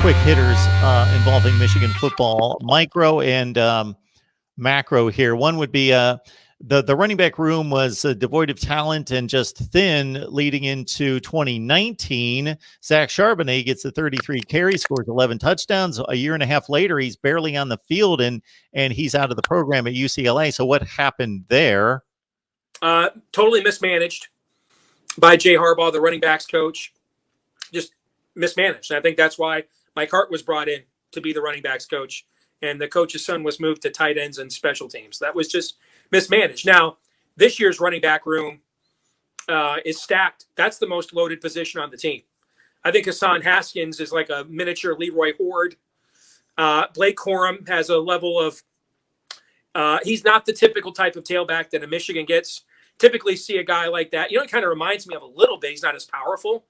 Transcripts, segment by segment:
quick hitters involving Michigan football, micro and macro here. One would be the running back room was devoid of talent and just thin leading into 2019. Zach Charbonnet gets the 33 carries, scores 11 touchdowns. A year and a half later, he's barely on the field and he's out of the program at UCLA. So what happened there? Totally mismanaged by Jay Harbaugh, the running backs coach. Just mismanaged. And I think that's why Mike Hart was brought in to be the running backs coach, and the coach's son was moved to tight ends and special teams. That was just mismanaged. Now, this year's running back room is stacked. That's the most loaded position on the team. I think Hassan Haskins is like a miniature Leroy Horde. Blake Corum has a level of he's not the typical type of tailback that a Michigan gets. Typically see a guy like that. You know, it kind of reminds me of a little bit. He's not as powerful,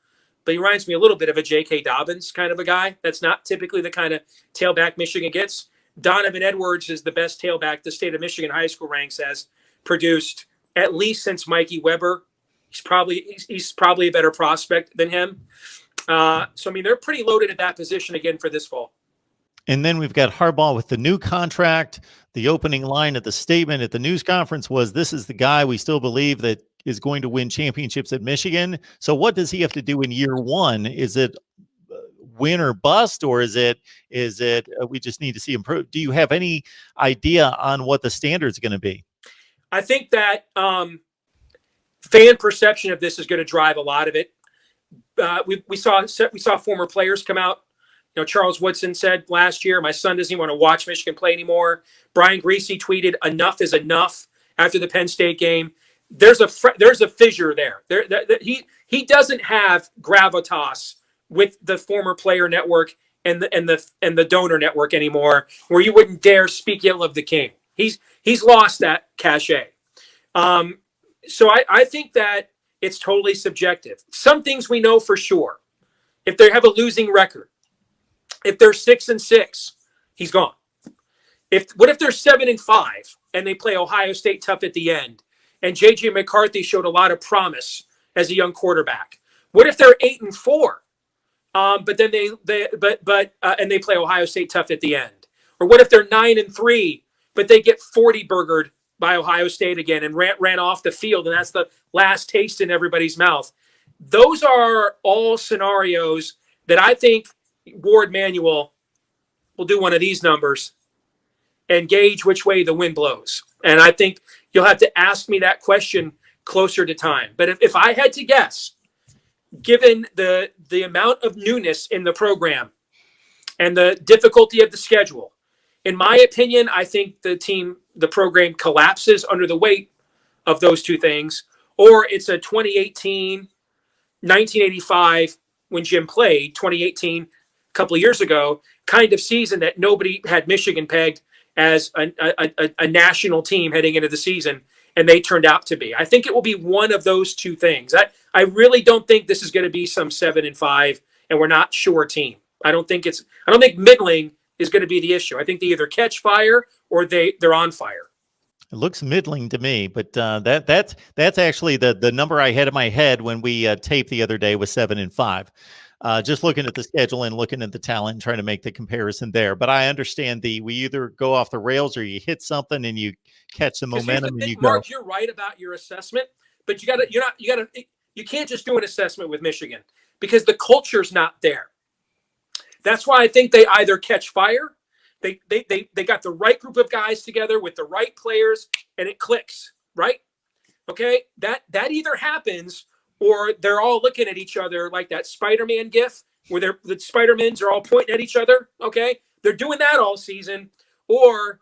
but he reminds me a little bit of a J.K. Dobbins kind of a guy. That's not typically the kind of tailback Michigan gets. Donovan Edwards is the best tailback the state of Michigan high school ranks has produced, at least since Mikey Weber. He's probably a better prospect than him. So, I mean, they're pretty loaded at that position again for this fall. And then we've got Harbaugh with the new contract. The opening line of the statement at the news conference was, "This is the guy we still believe that is going to win championships at Michigan." So what does he have to do in year one? Is it win or bust, or is it we just need to see improve? Do you have any idea on what the standard's going to be? I think that fan perception of this is going to drive a lot of it. We saw former players come out. You know, Charles Woodson said last year, "My son doesn't even want to watch Michigan play anymore." Brian Griese tweeted, "Enough is enough," after the Penn State game. There's a fissure there. He doesn't have gravitas with the former player network and the donor network anymore, where you wouldn't dare speak ill of the king. He's lost that cachet. So I think that it's totally subjective. Some things we know for sure. If they have a losing record, if they're 6-6, he's gone. What if they're 7-5 and they play Ohio State tough at the end? And J.J. McCarthy showed a lot of promise as a young quarterback. What if they're 8-4, but then they play Ohio State tough at the end? Or what if they're 9-3, but they get 40 burgered by Ohio State again and ran off the field, and that's the last taste in everybody's mouth? Those are all scenarios that I think Ward Manuel will do one of these numbers and gauge which way the wind blows. And I think you'll have to ask me that question closer to time. But if I had to guess, given the amount of newness in the program and the difficulty of the schedule, in my opinion, I think the program collapses under the weight of those two things, or it's a 2018, 1985, when Jim played, 2018, a couple of years ago, kind of season that nobody had Michigan pegged as a national team heading into the season, and they turned out to be. I think it will be one of those two things. I really don't think this is going to be some 7-5 and we're not sure team. I don't think middling is going to be the issue. I think they either catch fire or they're on fire. It looks middling to me, but that's actually the number I had in my head when we taped the other day was 7-5. Just looking at the schedule and looking at the talent and trying to make the comparison there. But I understand we either go off the rails or you hit something and you catch the momentum and you go. Mark, you're right about your assessment, but you can't just do an assessment with Michigan because the culture's not there. That's why I think they either catch fire, they got the right group of guys together with the right players, and it clicks, right? Okay, that either happens, or they're all looking at each other like that Spider-Man gif where the Spider-Mans are all pointing at each other. Okay, they're doing that all season, or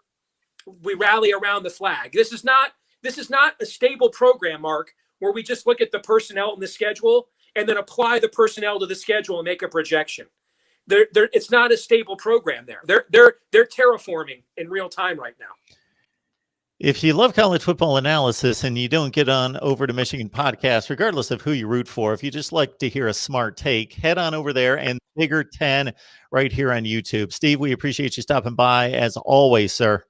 we rally around the flag. This is not a stable program, Mark, where we just look at the personnel and the schedule and then apply the personnel to the schedule and make a projection. It's not a stable program there. They're terraforming in real time right now. If you love college football analysis and you don't get on over to Michigan Podcast, regardless of who you root for, if you just like to hear a smart take, head on over there and Bigger 10 right here on YouTube. Steve, we appreciate you stopping by as always, sir.